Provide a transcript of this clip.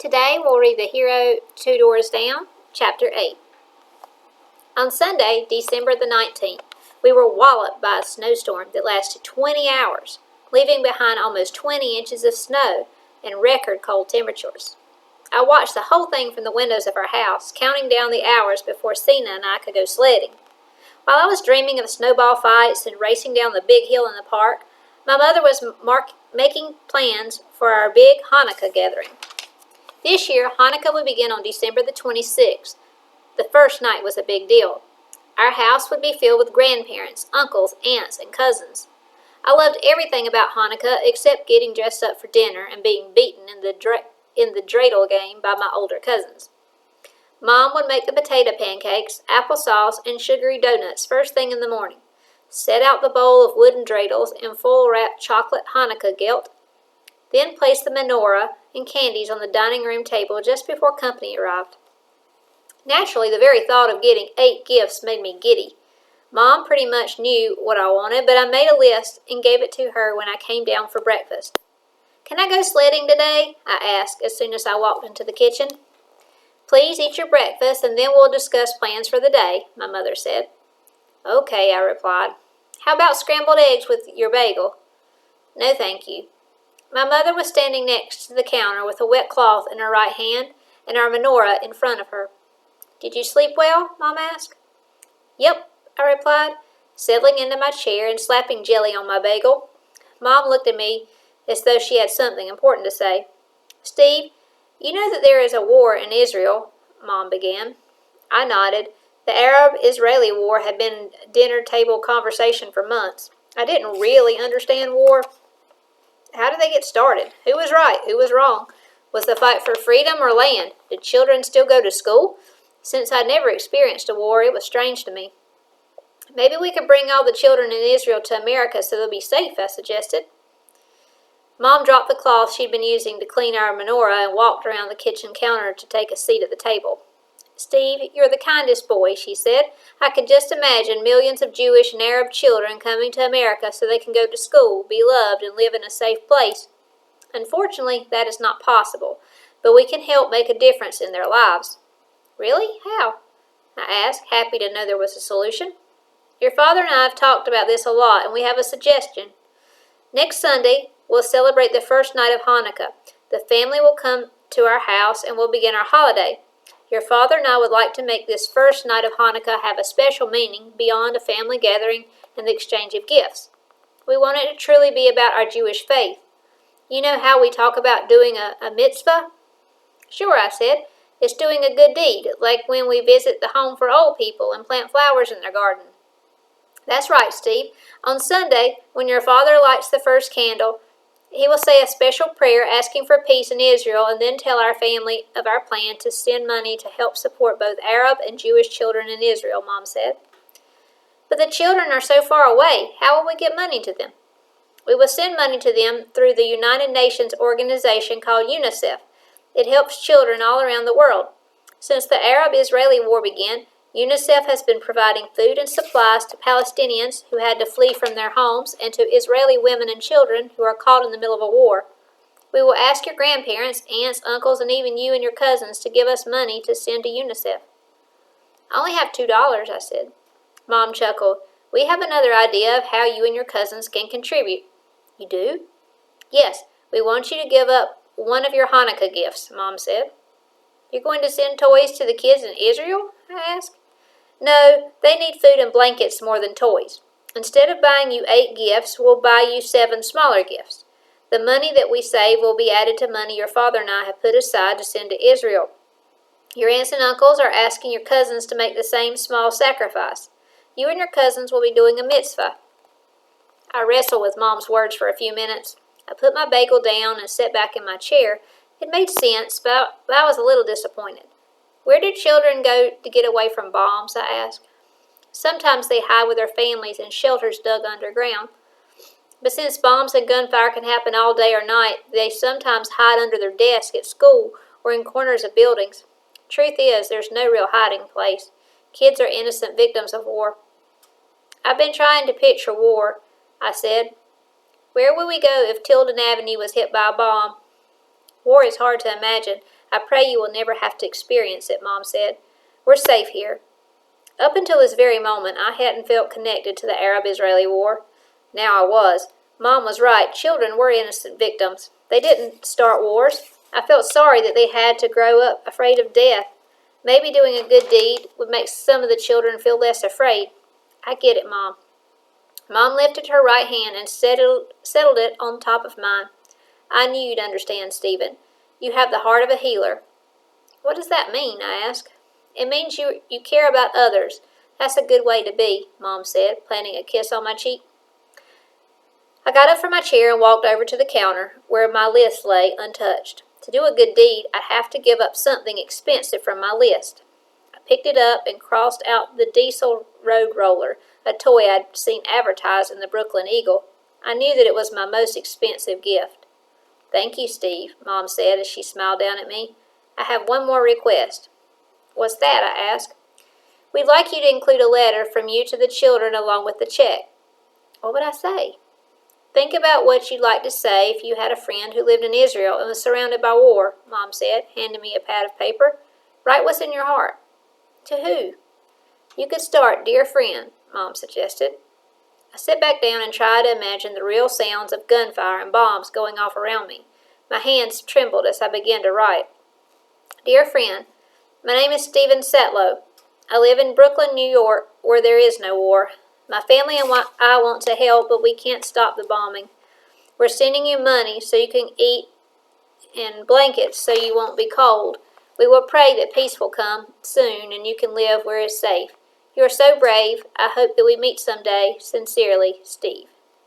Today we'll read The Hero Two Doors Down, Chapter 8. On Sunday, December the 19th, we were walloped by a snowstorm that lasted 20 hours, leaving behind almost 20 inches of snow and record cold temperatures. I watched the whole thing from the windows of our house, counting down the hours before Sina and I could go sledding. While I was dreaming of snowball fights and racing down the big hill in the park, my mother was making plans for our big Hanukkah gathering. This year, Hanukkah would begin on December the 26th. The first night was a big deal. Our house would be filled with grandparents, uncles, aunts, and cousins. I loved everything about Hanukkah except getting dressed up for dinner and being beaten in the dreidel game by my older cousins. Mom would make the potato pancakes, applesauce, and sugary donuts first thing in the morning, set out the bowl of wooden dreidels and full-wrapped chocolate Hanukkah gelt, then place the menorah and candies on the dining room table just before company arrived. Naturally, the very thought of getting 8 gifts made me giddy. Mom pretty much knew what I wanted, but I made a list and gave it to her when I came down for breakfast. "Can I go sledding today?" I asked as soon as I walked into the kitchen. "Please eat your breakfast and then we'll discuss plans for the day," my mother said. "Okay," I replied. "How about scrambled eggs with your bagel?" "No, thank you." My mother was standing next to the counter with a wet cloth in her right hand and our menorah in front of her. "Did you sleep well?" Mom asked. "Yep," I replied, settling into my chair and slapping jelly on my bagel. Mom looked at me as though she had something important to say. "Steve, you know that there is a war in Israel," Mom began. I nodded. The Arab-Israeli war had been dinner table conversation for months. I didn't really understand war. How did they get started? Who was right? Who was wrong? Was the fight for freedom or land? Did children still go to school? Since I'd never experienced a war, it was strange to me. "Maybe we could bring all the children in Israel to America so they'll be safe," I suggested. Mom dropped the cloth she'd been using to clean our menorah and walked around the kitchen counter to take a seat at the table. "Steve, you're the kindest boy," she said. "I can just imagine millions of Jewish and Arab children coming to America so they can go to school, be loved, and live in a safe place. Unfortunately, that is not possible, but we can help make a difference in their lives." "Really? How?" I asked, happy to know there was a solution. "Your father and I have talked about this a lot, and we have a suggestion. Next Sunday, we'll celebrate the first night of Hanukkah. The family will come to our house, and we'll begin our holiday. Your father and I would like to make this first night of Hanukkah have a special meaning beyond a family gathering and the exchange of gifts. We want it to truly be about our Jewish faith. You know how we talk about doing a mitzvah?" "Sure," I said. "It's doing a good deed, like when we visit the home for old people and plant flowers in their garden." "That's right, Steve. On Sunday, when your father lights the first candle, he will say a special prayer asking for peace in Israel and then tell our family of our plan to send money to help support both Arab and Jewish children in Israel," Mom said. "But the children are so far away. How will we get money to them?" "We will send money to them through the United Nations organization called UNICEF. It helps children all around the world. Since the Arab-Israeli war began, UNICEF has been providing food and supplies to Palestinians who had to flee from their homes and to Israeli women and children who are caught in the middle of a war. We will ask your grandparents, aunts, uncles, and even you and your cousins to give us money to send to UNICEF." "I only have $2, I said. Mom chuckled. "We have another idea of how you and your cousins can contribute." "You do?" "Yes, we want you to give up one of your Hanukkah gifts," Mom said. "You're going to send toys to the kids in Israel?" I asked. "No, they need food and blankets more than toys. Instead of buying you 8 gifts, we'll buy you 7 smaller gifts. The money that we save will be added to money your father and I have put aside to send to Israel. Your aunts and uncles are asking your cousins to make the same small sacrifice. You and your cousins will be doing a mitzvah." I wrestled with Mom's words for a few minutes. I put my bagel down and sat back in my chair. It made sense, but I was a little disappointed. "Where do children go to get away from bombs?" I asked. "Sometimes they hide with their families in shelters dug underground. But since bombs and gunfire can happen all day or night, they sometimes hide under their desks at school or in corners of buildings. Truth is, there's no real hiding place. Kids are innocent victims of war." "I've been trying to picture war," I said. "Where would we go if Tilden Avenue was hit by a bomb?" "War is hard to imagine. I pray you will never have to experience it, Mom said. We're safe here. Up until this very moment, I hadn't felt connected to the Arab-Israeli war. Now I was. Mom was right. Children were innocent victims. They didn't start wars. I felt sorry that they had to grow up afraid of death. Maybe doing a good deed would make some of the children feel less afraid. I get it, Mom. Mom lifted her right hand and settled it on top of mine. I knew you'd understand, Stephen. You have the heart of a healer. What does that mean? I asked. It means you care about others. That's a good way to be, Mom said, planting a kiss on my cheek. I got up from my chair and walked over to the counter, where my list lay untouched. To do a good deed, I'd have to give up something expensive from my list. I picked it up and crossed out the Diesel Road Roller, a toy I'd seen advertised in the Brooklyn Eagle. I knew that it was my most expensive gift. Thank you, Steve, Mom said as she smiled down at me. I have one more request. What's that? I asked. We'd like you to include a letter from you to the children along with the check. What would I say? Think about what you'd like to say if you had a friend who lived in Israel and was surrounded by war, Mom said, handing me a pad of paper. Write what's in your heart. To who? You could start, dear friend, Mom suggested. I sat back down and tried to imagine the real sounds of gunfire and bombs going off around me. My hands trembled as I began to write. Dear friend, my name is Stephen Setlow. I live in Brooklyn, New York, where there is no war. My family and I want to help, but we can't stop the bombing. We're sending you money so you can eat and blankets so you won't be cold. We will pray that peace will come soon and you can live where it's safe. You are so brave. I hope that we meet someday. Sincerely, Steve.